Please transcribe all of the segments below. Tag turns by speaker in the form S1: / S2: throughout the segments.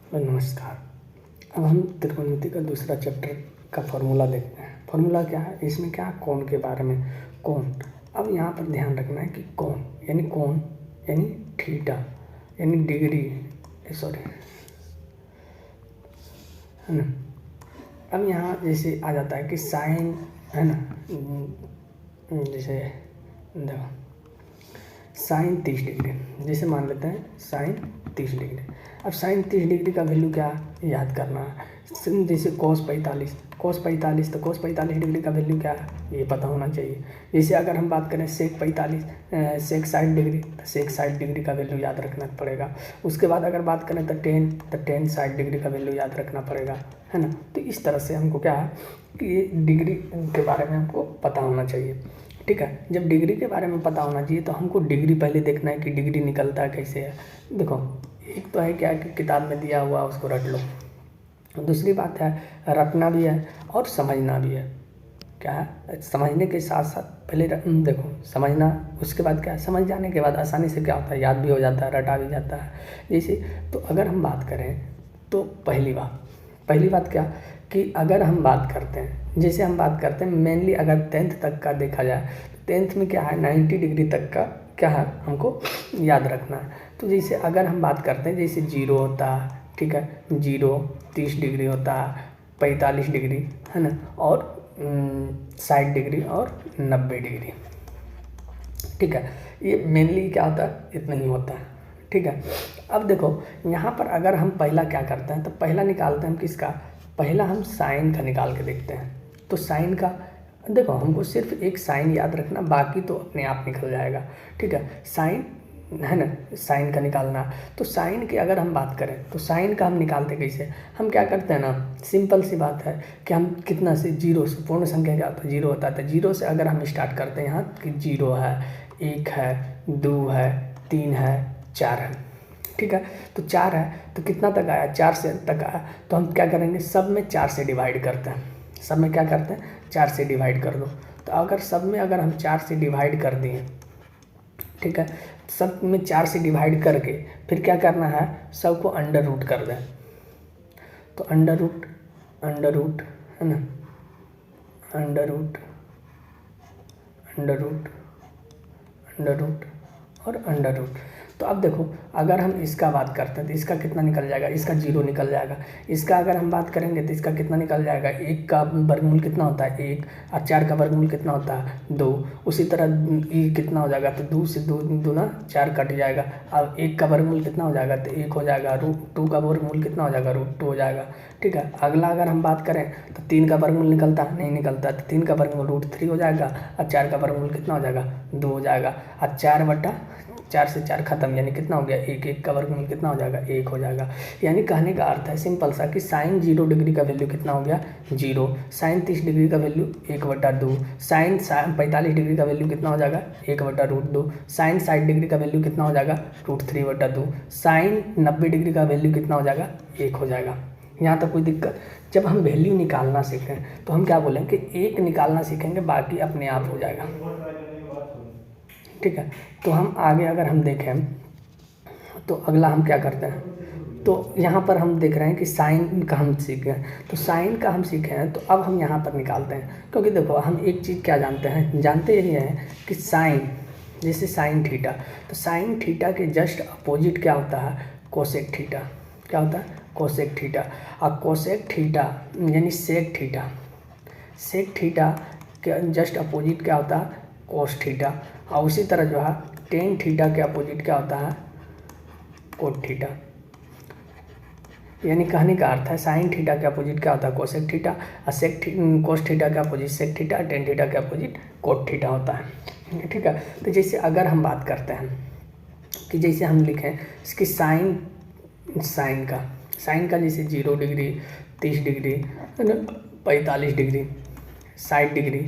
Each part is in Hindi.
S1: नमस्कार। अब हम त्रिकोणमिति का दूसरा चैप्टर का फॉर्मूला देखते हैं। फॉर्मूला क्या है, इसमें क्या है, कोण के बारे में। कोण, अब यहाँ पर ध्यान रखना है कि कोण यानी थीटा यानी डिग्री, सॉरी है ना। अब यहाँ जैसे आ जाता है कि साइन, है ना, जैसे देखो साइन 30 डिग्री, जैसे मान लेते हैं साइन 30 डिग्री। अब साइन 30 डिग्री का वैल्यू क्या याद करना है। जैसे cos 45 तो cos 45 डिग्री का वैल्यू क्या है ये पता होना चाहिए। जैसे अगर हम बात करें सेक 60 डिग्री, तो सेक 60 डिग्री का वैल्यू याद रखना पड़ेगा। उसके बाद अगर बात करें तो टेन 60 डिग्री का वैल्यू याद रखना पड़ेगा, है ना। तो इस तरह से हमको क्या है कि ये डिग्री के बारे में हमको पता होना चाहिए, ठीक है। जब डिग्री के बारे में पता होना चाहिए तो हमको डिग्री पहले देखना है कि डिग्री निकलता कैसे है। देखो, एक तो है क्या कि किताब में दिया हुआ उसको रट लो, दूसरी बात है रटना भी है और समझना भी है। क्या है, समझने के साथ साथ पहले देखो समझना, उसके बाद क्या है, समझ जाने के बाद आसानी से क्या होता है, याद भी हो जाता है, रटा भी जाता है। जैसे तो अगर हम बात करें तो पहली बात क्या कि अगर हम बात करते हैं, जैसे हम बात करते हैं मेनली अगर 10th तक का देखा जाए तो 10th में क्या है 90 डिग्री तक का क्या है हमको याद रखना है। तो जैसे अगर हम बात करते हैं जैसे 0 होता है, ठीक है, 0 30 डिग्री होता है, 45 डिग्री, है ना, और 60 डिग्री और 90 डिग्री, ठीक है। ये मेनली क्या होता है, इतना ही होता है, ठीक है। अब देखो यहाँ पर अगर हम पहला क्या करते हैं तो पहला निकालते हैं हम किसका, पहला हम साइन का निकाल के देखते हैं। तो साइन का देखो हमको सिर्फ एक साइन याद रखना, बाकी तो अपने आप निकल जाएगा, ठीक है। साइन, है ना, साइन का निकालना। तो साइन की अगर हम बात करें तो साइन का हम निकालते कैसे, हम क्या करते हैं ना, सिंपल सी बात है कि हम कितना से, 0 से, पूर्ण संख्या क्या होता है 0 होता है, तो 0 से अगर हम स्टार्ट करते हैं यहाँ कि 0 है, 1 है, 2 है, 3 है, 4 है, ठीक है। तो 4 है तो कितना तक आया, 4 से तक आया, तो हम क्या करेंगे, सब में 4 से डिवाइड करते हैं, सब में क्या करते हैं 4 से डिवाइड कर दो। तो अगर सब में अगर हम 4 से डिवाइड कर दिए, ठीक है, सब में 4 से डिवाइड करके फिर क्या करना है, सबको अंडर रूट कर दें। तो अंडर रूट है ना, अंडर रूट और अंडर रूट। तो अब देखो अगर हम इसका बात करते हैं तो इसका कितना निकल जाएगा, इसका 0 निकल जाएगा। इसका अगर हम बात करेंगे तो इसका कितना निकल जाएगा, 1 का वर्गमूल कितना होता है 1, और 4 का वर्गमूल कितना होता है 2। उसी तरह ये कितना हो जाएगा, तो 2 से 2 दूना 4 कट जाएगा। अब 1 का वर्गमूल कितना हो जाएगा, तो 1 हो जाएगा। √2 का वर्गमूल कितना हो जाएगा, √2 हो जाएगा, ठीक है। अगला अगर हम बात करें तो 3 का वर्गमूल निकलता नहीं निकलता, तो 3 का वर्गमूल √3 हो जाएगा, और 4 का वर्गमूल कितना हो जाएगा 2 हो जाएगा, और 4 से 4 खत्म, यानी कितना हो गया 1, 1 का वर्गमूल कितना हो जाएगा 1 हो जाएगा। यानी कहने का अर्थ है सिंपल सा कि साइन 0 डिग्री का वैल्यू कितना हो गया 0, साइन 30 डिग्री का वैल्यू 1/2, साइन 45 डिग्री का वैल्यू कितना हो जाएगा 1/√2, साइन 60 डिग्री का वैल्यू कितना हो जाएगा √3/2, साइन 90 डिग्री का वैल्यू कितना हो जाएगा 1 हो जाएगा। यहाँ तक कोई दिक्कत। जब हम वैल्यू निकालना सीखें तो हम क्या बोलेंगे कि 1 निकालना सीखेंगे, बाकी अपने आप हो जाएगा, ठीक है। तो हम आगे अगर हम देखें तो अगला हम क्या करते हैं, तो यहाँ पर हम देख रहे हैं कि साइन का हम सीखे हैं, तो साइन का हम सीखे हैं, तो अब हम यहाँ पर निकालते हैं। क्योंकि देखो हम एक चीज़ क्या जानते यही हैं कि साइन, जैसे साइन थीटा, तो साइन थीटा के जस्ट अपोजिट क्या होता है कोसेक थीटा, क्या होता है कोसेक थीटा। और कोसेक थीटा यानी सेक थीटा के जस्ट अपोजिट क्या होता है कोस थीटा। और उसी तरह जो है टेन थीटा के अपोजिट क्या होता है कोट थीटा। यानी कहने का अर्थ है साइन थीटा के अपोजिट क्या होता है कोसेक थीटा, और कोस थीटा के opposite sec theta, tan theta के अपोजिट कोट थीटा होता है, ठीक है। तो जैसे अगर हम बात करते हैं कि जैसे हम लिखें इसकी साइन का जैसे 0 डिग्री, 30 डिग्री, 45 डिग्री, 60 डिग्री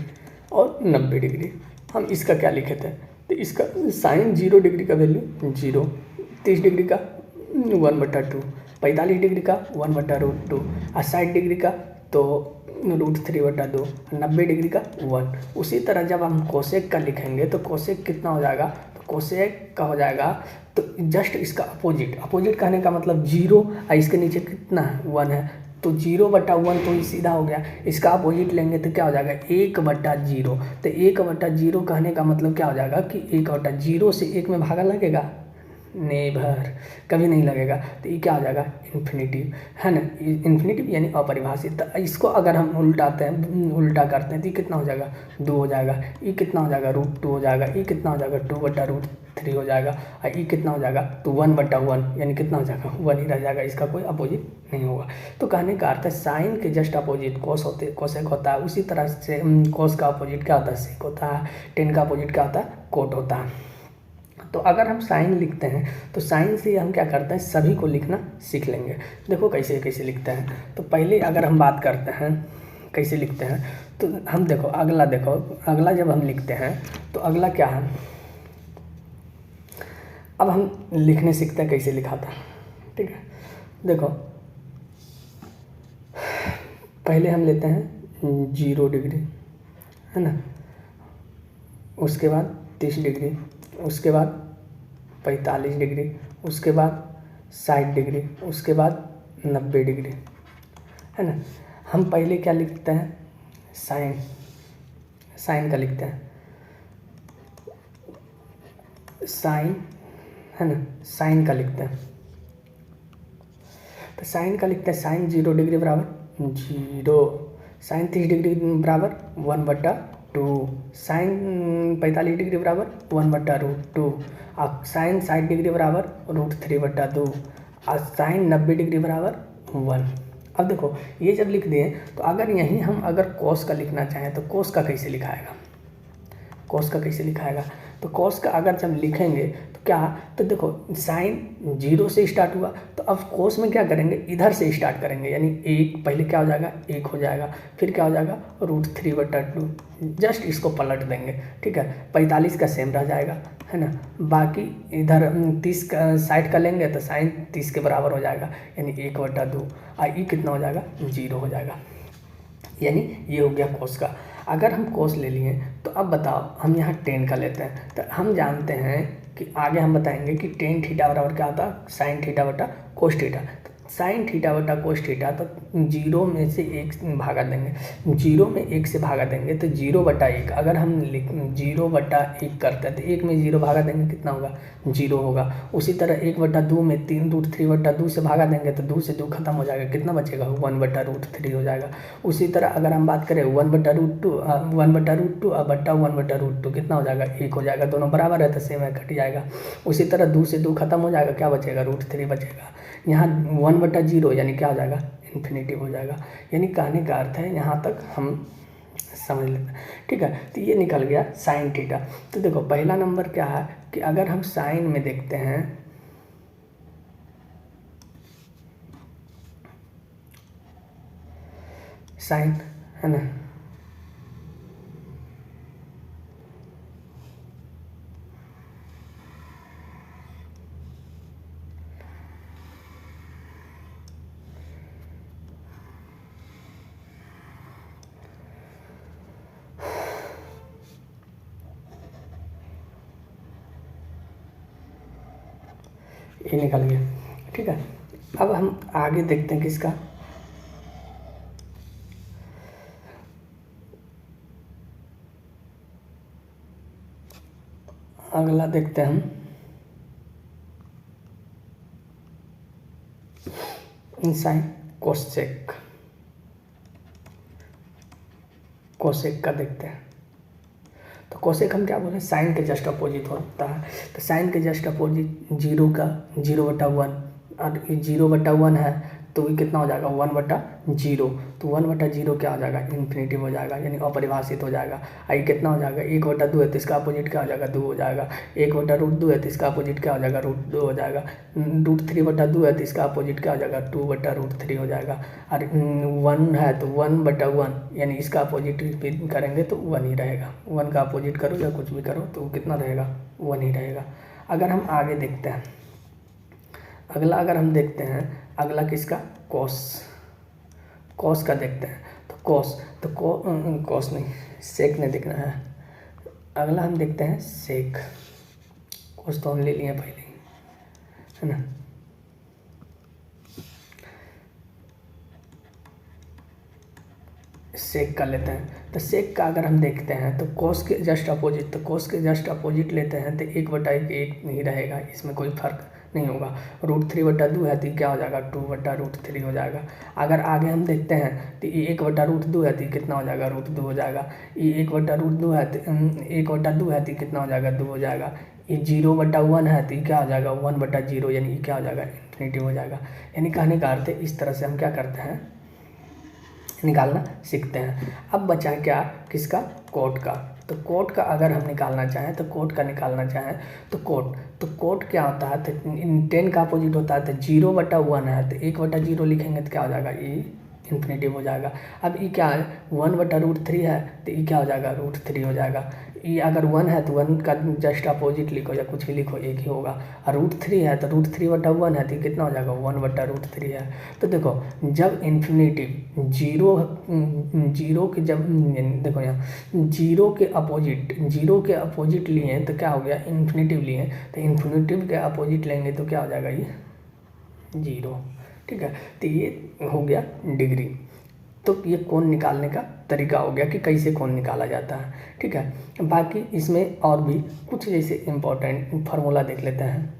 S1: और 90 डिग्री, हम इसका क्या लिखे थे, तो इसका साइन 0 डिग्री का वैल्यू 0, 30 डिग्री का 1/2, 45 डिग्री का 1/√2, और 60 डिग्री का तो √3/2, 90 डिग्री का 1। उसी तरह जब हम कोसेक का लिखेंगे तो कोसेक कितना हो जाएगा, तो कोसेक का हो जाएगा तो जस्ट इसका अपोजिट, अपोजिट कहने का मतलब जीरो और इसके नीचे कितना है, 1 है, तो 0/1 तो ये सीधा हो गया। इसका अपोजिट लेंगे तो क्या हो जाएगा, 1/0। तो 1/0 कहने का मतलब क्या हो जाएगा कि 1/0 से 1 में भागा लगेगा, नेभर, कभी नहीं लगेगा। तो ये क्या हो जाएगा, इन्फिनिटिव, है ना, इन्फिनिटिव यानी अपरिभाषित। तो इसको अगर हम उल्टा करते हैं तो ये कितना हो जाएगा, 2 हो जाएगा। ये कितना हो जाएगा, √2 हो जाएगा। ये कितना हो जाएगा, 2/√3 हो जाएगा। और ये कितना हो जाएगा, तो 1/1 यानी कितना हो जाएगा, 1 ही रह जाएगा। इसका कोई अपोजिट नहीं होगा। तो कहने का अर्थ है साइन के जस्ट अपोजिट कोसेक होता है। उसी तरह से कोस का अपोजिट क्या होता है, सेक होता है। टेन का अपोजिट क्या होता है, कोट होता है। तो अगर हम साइन लिखते हैं तो साइन से हम क्या करते हैं, सभी को लिखना सीख लेंगे। देखो कैसे कैसे लिखते हैं। तो पहले अगर हम बात करते हैं कैसे लिखते हैं, तो हम देखो अगला जब हम लिखते हैं तो अगला क्या है, अब हम लिखने सीखते हैं कैसे लिखा था, ठीक है। देखो पहले हम लेते हैं 0 डिग्री, है ना, उसके बाद 30 डिग्री, उसके बाद 45 डिग्री, उसके बाद 60 डिग्री, उसके बाद 90 डिग्री, है ना। हम पहले क्या लिखते हैं, साइन का लिखते हैं, साइन, है ना, साइन का लिखते हैं। तो साइन का लिखते हैं, साइन 0 डिग्री बराबर 0, साइन 30 डिग्री बराबर 1/2, साइन 45 डिग्री बराबर 1/√2, और साइन 60 डिग्री बराबर √3/2, और साइन 90 डिग्री बराबर 1। अब देखो ये जब लिख दिए तो अगर यहीं हम अगर कॉस का लिखना चाहें तो कॉस का कैसे लिखाएगा, कॉस का कैसे लिखाएगा। तो कॉस का अगर जब लिखेंगे तो क्या, तो देखो साइन 0 से स्टार्ट हुआ, तो अब कॉस में क्या करेंगे, इधर से स्टार्ट करेंगे, यानी 1 पहले क्या हो जाएगा, 1 हो जाएगा, फिर क्या हो जाएगा √3/2, जस्ट इसको पलट देंगे, ठीक है। 45 का सेम रह जाएगा, है ना। बाकी इधर 30 का 60 का लेंगे तो साइन 30 के बराबर हो जाएगा, यानी 1/2, और ये कितना हो जाएगा, 0 हो जाएगा। यानी ये हो गया कोस का। अगर हम कोस ले लिए तो अब बताओ हम यहाँ टेन का लेते हैं। तो हम जानते हैं कि आगे हम बताएंगे कि टेन थीटा बराबर क्या होता है, साइन थीटा बटा कोस थीटा। साइन थीटा बटा कोस थीटा, तो 0 में से 1 भागा देंगे, 0 में 1 से भागा देंगे तो 0/1। अगर हम 0/1 करते हैं तो 1 में 0 भागा देंगे कितना होगा, 0 होगा। उसी तरह 1/2 में 3√3/2 से भागा देंगे तो 2 से 2 खत्म हो जाएगा, कितना बचेगा, 1/√3 हो जाएगा। उसी तरह अगर हम बात करें 1/√2 और 1/√2 कितना हो जाएगा, 1 हो जाएगा। दोनों बराबर है तो सेम है, कट जाएगा। उसी तरह 2 से 2 खत्म हो जाएगा, क्या बचेगा, √3 बचेगा। यहाँ 1/0 यानी क्या हो जाएगा, इन्फिनिटिव हो जाएगा। यानी कहने का अर्थ है यहाँ तक हम समझ लेते हैं, ठीक है। तो ये निकल गया साइन थीटा। तो देखो पहला नंबर क्या है कि अगर हम साइन में देखते हैं, साइन, है ना, ये निकल गया, ठीक है। अब हम आगे देखते हैं किसका, अगला देखते हैं हम साइन कोसेक, कोसेक का देखते हैं। तो कोसेक हम क्या बोले, साइन के जस्ट अपोजिट होता है। तो साइन के जस्ट अपोजिट 0 का 0/1, और 0/1 है तो ये कितना हो जाएगा, 1/0। तो 1/0 क्या हो जाएगा, इन्फिनिटिव हो जाएगा, यानी अपरिभाषित हो जाएगा। ये कितना हो जाएगा, 1/2 है तो इसका अपोजिट क्या हो जाएगा, 2 हो जाएगा। 1/√2 है तो इसका अपोजिट क्या हो जाएगा, √2 हो जाएगा। √3/2 है तो इसका अपोजिट क्या हो जाएगा, 2/√3 हो जाएगा। और 1 है तो 1/1, यानी इसका अपोजिट भी करेंगे तो 1 ही रहेगा। 1 का अपोजिट करो या कुछ भी करो तो कितना रहेगा, 1 ही रहेगा। अगर हम आगे देखते हैं, अगला अगर हम देखते हैं, अगला किसका, कॉस, कॉस का देखते हैं। तो कॉस, तो कॉस नहीं, सेक नहीं देखना है। अगला हम देखते हैं सेक, कॉस तो हम ले लिए पहले। है ना। सेक का लेते हैं तो सेक का अगर हम देखते हैं तो कोस के जस्ट अपोजिट, तो कोस के जस्ट अपोजिट लेते हैं तो 1/1 नहीं रहेगा, इसमें कोई फर्क नहीं होगा। √3/2 है तो क्या हो जाएगा, 2/√3 हो जाएगा। अगर आगे हम देखते हैं तो ये 1/√2 है तो कितना हो जाएगा, √2 हो जाएगा। ये 1/√2 है तो 1/2 है तो कितना हो जाएगा, 2 हो जाएगा। ये 0/1 है तो क्या हो जाएगा, 1/0, यानी क्या हो जाएगा, इन्फिनिटी हो जाएगा। यानी कहने का अर्थ है इस तरह से हम क्या करते हैं, निकालना सीखते हैं। अब बचा क्या, किसका, कोट का। तो कोट का अगर हम निकालना चाहें तो कोट का निकालना चाहें तो कोट क्या होता है, तो 10 का अपोजिट होता है तो 0/1 है तो 1/0 लिखेंगे तो क्या हो जाएगा, ये इन्फिनेटिव हो जाएगा। अब ये क्या है, 1/√3 है तो ये क्या हो जाएगा, √3 हो जाएगा। ये अगर 1 है तो 1 का जस्ट अपोजिट लिखो या कुछ भी लिखो, एक ही होगा। और √3 है तो √3/1 है तो कितना हो जाएगा, 1/√3 है। तो देखो जब इन्फिनेटिव जीरो के जब देखो यहाँ जीरो के अपोजिट लिए तो क्या हो गया, इन्फिनेटिव लिए तो इन्फिनेटिव के अपोजिट लेंगे तो क्या हो जाएगा, ये 0। ठीक है, तो ये हो गया डिग्री। तो ये कोण निकालने का तरीका हो गया कि कैसे कोण निकाला जाता है। ठीक है, बाकी इसमें और भी कुछ जैसे इम्पोर्टेंट फार्मूला देख लेते हैं,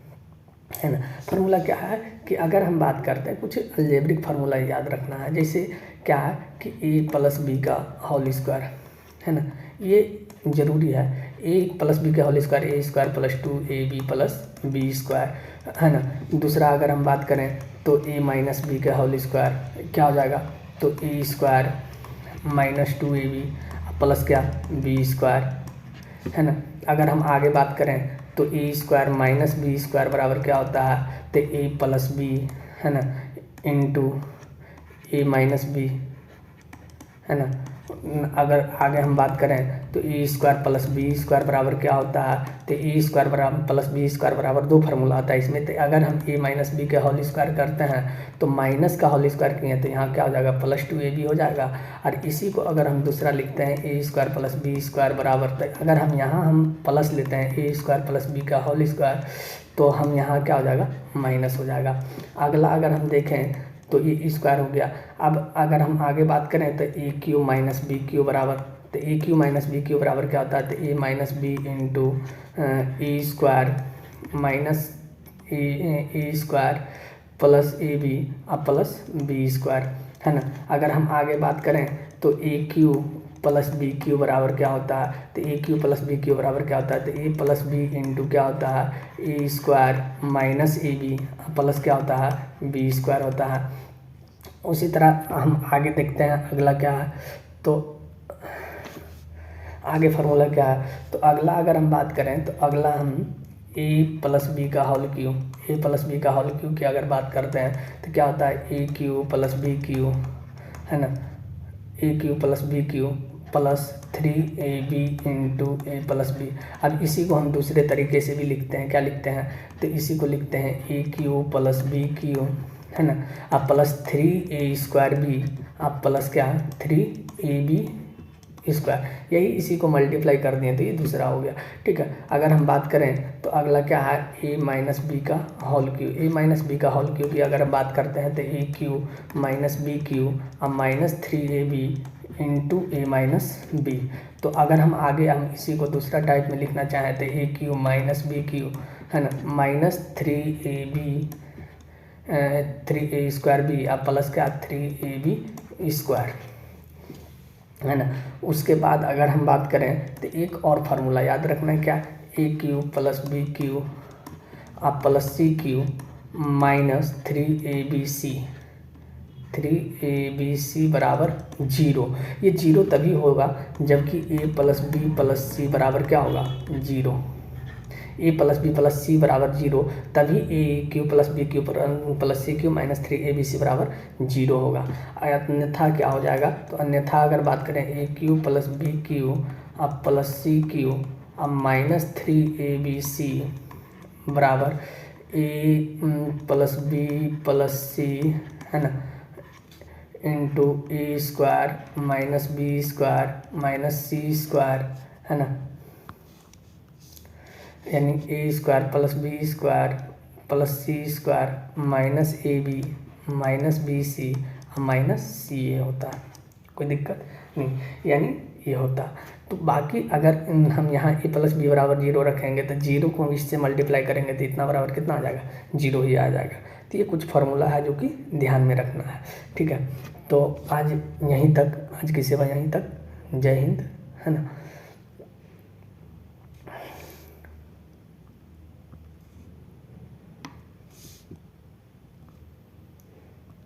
S1: है ना। फार्मूला क्या है कि अगर हम बात करते हैं कुछ अलजेब्रिक फार्मूला याद रखना है, जैसे क्या है कि a+b का होल स्क्वायर, है ना, ये ज़रूरी है। a+b का whole square a² + 2ab + b², है ना। दूसरा अगर हम बात करें तो a-b का होल स्क्वायर क्या हो जाएगा, तो a² - 2ab प्लस क्या, b², है ना। अगर हम आगे बात करें तो a² - b² बराबर क्या होता है, तो a+b, है ना, इंटू a-b, है ना। अगर आगे हम बात करें तो a² + b² बराबर क्या होता है, तो a² बराबर + b² बराबर 2 फार्मूला आता है इसमें। तो अगर हम a - b का होल स्क्वायर करते हैं तो माइनस का होल स्क्वायर किए तो यहाँ क्या हो जाएगा, +2ab हो जाएगा। और इसी को अगर हम दूसरा लिखते हैं a² + b² बराबर, तो अगर हम यहाँ हम प्लस लेते हैं a² + b का होल स्क्वायर तो हम यहाँ क्या हो जाएगा, माइनस हो जाएगा। अगला अगर हम देखें तो ये स्क्वायर हो गया। अब अगर हम आगे बात करें तो a³ - b³ बराबर, तो a³ - b³ बराबर क्या होता है, तो a - b into a² - a² plus ab plus b², है ना। अगर हम आगे बात करें तो a³ + b³ बराबर क्या होता है, तो a³ + b³ बराबर क्या होता है, तो a + b इंटू क्या होता है, a² - ab प्लस क्या होता है, b² होता है। उसी तरह हम आगे देखते हैं अगला क्या है, तो आगे फार्मूला क्या है, तो अगला अगर हम बात करें तो अगला हम a + b का होल क्यूब की अगर बात करते हैं तो क्या होता है, a³ + b³, है ना, a³ + b³ plus 3ab into a + b। अब इसी को हम दूसरे तरीके से भी लिखते हैं, क्या लिखते हैं, तो इसी को लिखते हैं a³ + b³, है ना, अब प्लस 3a²b अब प्लस क्या, 3ab², यही इसी को मल्टीप्लाई कर दिए तो ये दूसरा हो गया। ठीक है, अगर हम बात करें तो अगला क्या है, a - b का होल क्यूब की अगर हम बात करते हैं तो a³ - b³ अब -3ab इंटू a - b। तो अगर हम आगे हम इसी को दूसरा टाइप में लिखना चाहें तो a³ - b³, है ना, -3a² अब प्लस क्या, 3ab², है ना। उसके बाद अगर हम बात करें तो एक और फार्मूला याद रखना है, क्या, a³ + b³ अब प्लस c³ -3abc बराबर 0। ये 0 तभी होगा जबकि a + b + c बराबर क्या होगा, 0। a + b + c बराबर 0 तभी a³ + b³ + c³ -3abc बराबर 0 होगा। अन्यथा क्या हो जाएगा, तो अन्यथा अगर बात करें a³ + b³ अब प्लस c³ अब -3abc बराबर a + b + c, है ना, इंटू a² - b² - c², है ना, यानी a² + b² plus C square minus A B minus B C minus C A होता है, कोई दिक्कत नहीं, यानी ये होता। तो बाकी अगर हम यहाँ ए प्लस बी बराबर 0 रखेंगे तो 0 को इससे मल्टीप्लाई करेंगे तो इतना बराबर कितना आ जाएगा, 0 ही आ जाएगा। तो ये कुछ फार्मूला है जो कि ध्यान में रखना है, ठीक है। तो आज यहीं तक, आज की सेवा यहीं तक। जय हिंद, है ना।